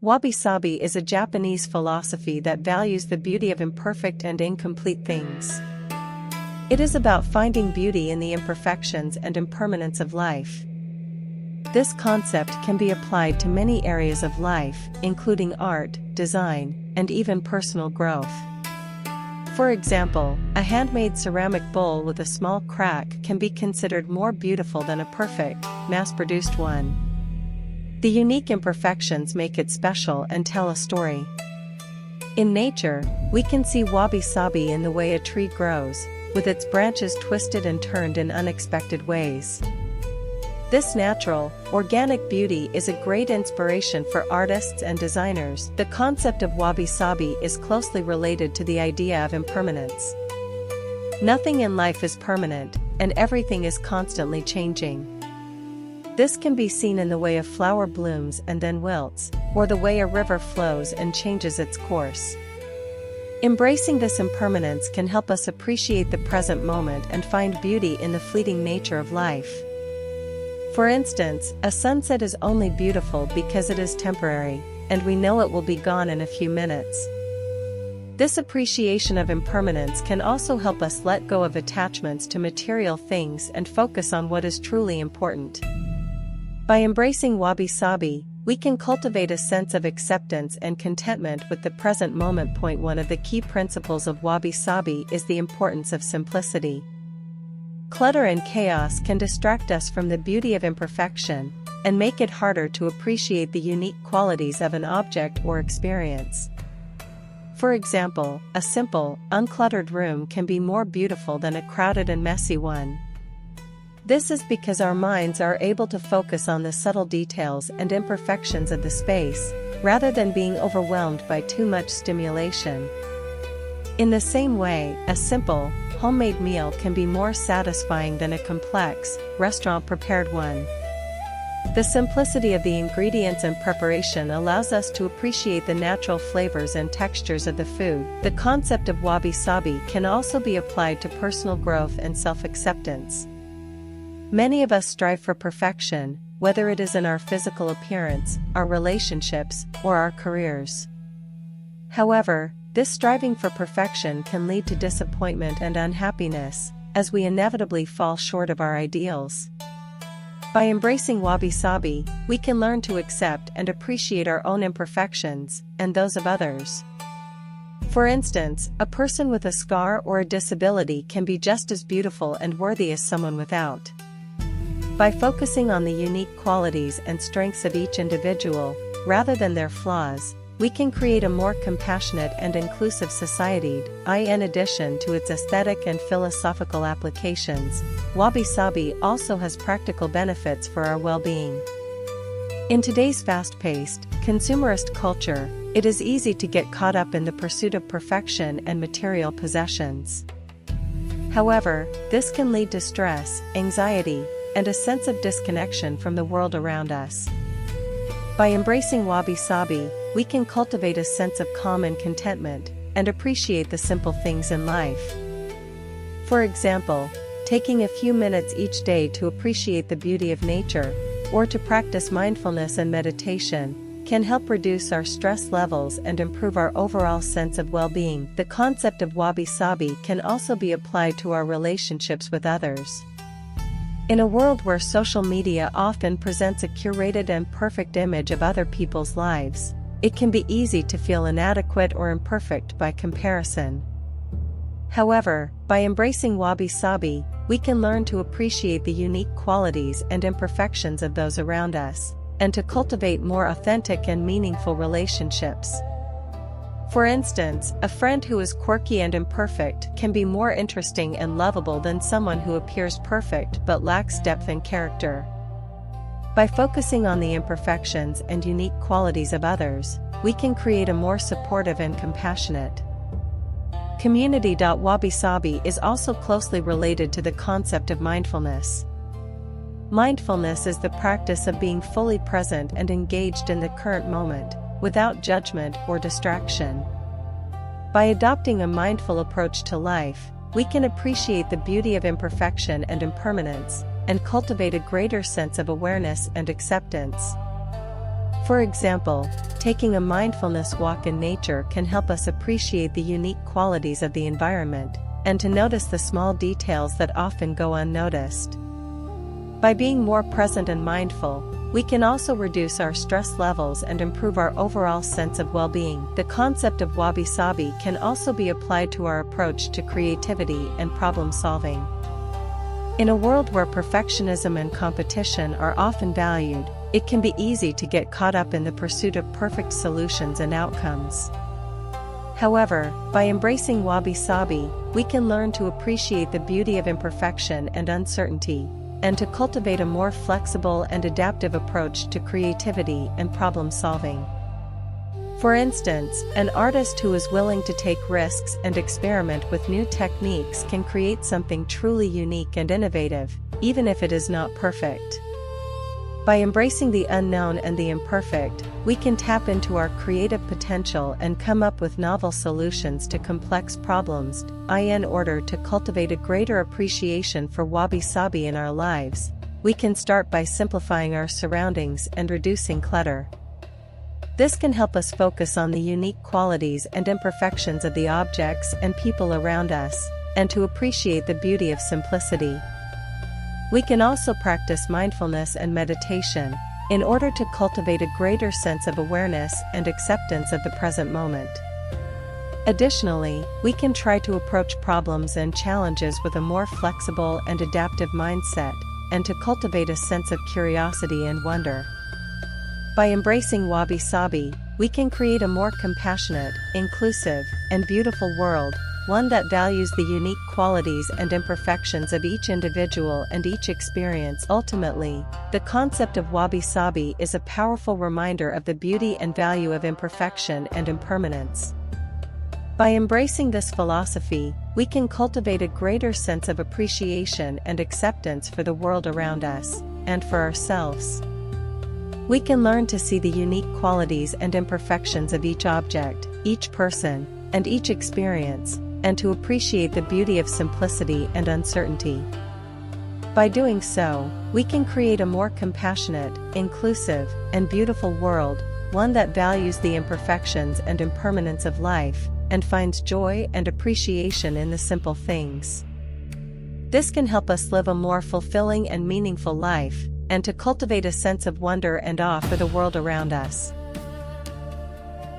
Wabi-Sabi is a Japanese philosophy that values the beauty of imperfect and incomplete things. It is about finding beauty in the imperfections and impermanence of life. This concept can be applied to many areas of life, including art, design, and even personal growth. For example, a handmade ceramic bowl with a small crack can be considered more beautiful than a perfect, mass-produced one. The unique imperfections make it special and tell a story. In nature, we can see wabi-sabi in the way a tree grows, with its branches twisted and turned in unexpected ways. This natural, organic beauty is a great inspiration for artists and designers. The concept of wabi-sabi is closely related to the idea of impermanence. Nothing in life is permanent, and everything is constantly changing. This can be seen in the way a flower blooms and then wilts, or the way a river flows and changes its course. Embracing this impermanence can help us appreciate the present moment and find beauty in the fleeting nature of life. For instance, a sunset is only beautiful because it is temporary, and we know it will be gone in a few minutes. This appreciation of impermanence can also help us let go of attachments to material things and focus on what is truly important. By embracing wabi-sabi, we can cultivate a sense of acceptance and contentment with the present moment. One of the key principles of wabi-sabi is the importance of simplicity. Clutter and chaos can distract us from the beauty of imperfection, and make it harder to appreciate the unique qualities of an object or experience. For example, a simple, uncluttered room can be more beautiful than a crowded and messy one. This is because our minds are able to focus on the subtle details and imperfections of the space, rather than being overwhelmed by too much stimulation. In the same way, a simple, homemade meal can be more satisfying than a complex, restaurant-prepared one. The simplicity of the ingredients and preparation allows us to appreciate the natural flavors and textures of the food. The concept of wabi-sabi can also be applied to personal growth and self-acceptance. Many of us strive for perfection, whether it is in our physical appearance, our relationships, or our careers. However, this striving for perfection can lead to disappointment and unhappiness, as we inevitably fall short of our ideals. By embracing wabi-sabi, we can learn to accept and appreciate our own imperfections, and those of others. For instance, a person with a scar or a disability can be just as beautiful and worthy as someone without. By focusing on the unique qualities and strengths of each individual, rather than their flaws, we can create a more compassionate and inclusive society. In addition to its aesthetic and philosophical applications, wabi-sabi also has practical benefits for our well-being. In today's fast-paced, consumerist culture, it is easy to get caught up in the pursuit of perfection and material possessions. However, this can lead to stress, anxiety, and a sense of disconnection from the world around us. By embracing wabi-sabi, we can cultivate a sense of calm and contentment, and appreciate the simple things in life. For example, taking a few minutes each day to appreciate the beauty of nature, or to practice mindfulness and meditation, can help reduce our stress levels and improve our overall sense of well-being. The concept of wabi-sabi can also be applied to our relationships with others. In a world where social media often presents a curated and perfect image of other people's lives, it can be easy to feel inadequate or imperfect by comparison. However, by embracing wabi-sabi, we can learn to appreciate the unique qualities and imperfections of those around us, and to cultivate more authentic and meaningful relationships. For instance, a friend who is quirky and imperfect can be more interesting and lovable than someone who appears perfect but lacks depth and character. By focusing on the imperfections and unique qualities of others, we can create a more supportive and compassionate community. Wabi-sabi is also closely related to the concept of mindfulness. Mindfulness is the practice of being fully present and engaged in the current moment, without judgment or distraction. By adopting a mindful approach to life, we can appreciate the beauty of imperfection and impermanence, and cultivate a greater sense of awareness and acceptance. For example, taking a mindfulness walk in nature can help us appreciate the unique qualities of the environment, and to notice the small details that often go unnoticed. By being more present and mindful, we can also reduce our stress levels and improve our overall sense of well-being. The concept of Wabi-Sabi can also be applied to our approach to creativity and problem-solving. In a world where perfectionism and competition are often valued, it can be easy to get caught up in the pursuit of perfect solutions and outcomes. However, by embracing Wabi-Sabi, we can learn to appreciate the beauty of imperfection and uncertainty, and to cultivate a more flexible and adaptive approach to creativity and problem-solving. For instance, an artist who is willing to take risks and experiment with new techniques can create something truly unique and innovative, even if it is not perfect. By embracing the unknown and the imperfect, we can tap into our creative potential and come up with novel solutions to complex problems. In order to cultivate a greater appreciation for Wabi-Sabi in our lives, we can start by simplifying our surroundings and reducing clutter. This can help us focus on the unique qualities and imperfections of the objects and people around us, and to appreciate the beauty of simplicity. We can also practice mindfulness and meditation, in order to cultivate a greater sense of awareness and acceptance of the present moment. Additionally, we can try to approach problems and challenges with a more flexible and adaptive mindset, and to cultivate a sense of curiosity and wonder. By embracing Wabi-Sabi, we can create a more compassionate, inclusive, and beautiful world, one that values the unique qualities and imperfections of each individual and each experience. Ultimately, the concept of Wabi-Sabi is a powerful reminder of the beauty and value of imperfection and impermanence. By embracing this philosophy, we can cultivate a greater sense of appreciation and acceptance for the world around us, and for ourselves. We can learn to see the unique qualities and imperfections of each object, each person, and each experience, and to appreciate the beauty of simplicity and uncertainty. By doing so, we can create a more compassionate, inclusive, and beautiful world, one that values the imperfections and impermanence of life, and finds joy and appreciation in the simple things. This can help us live a more fulfilling and meaningful life, and to cultivate a sense of wonder and awe for the world around us.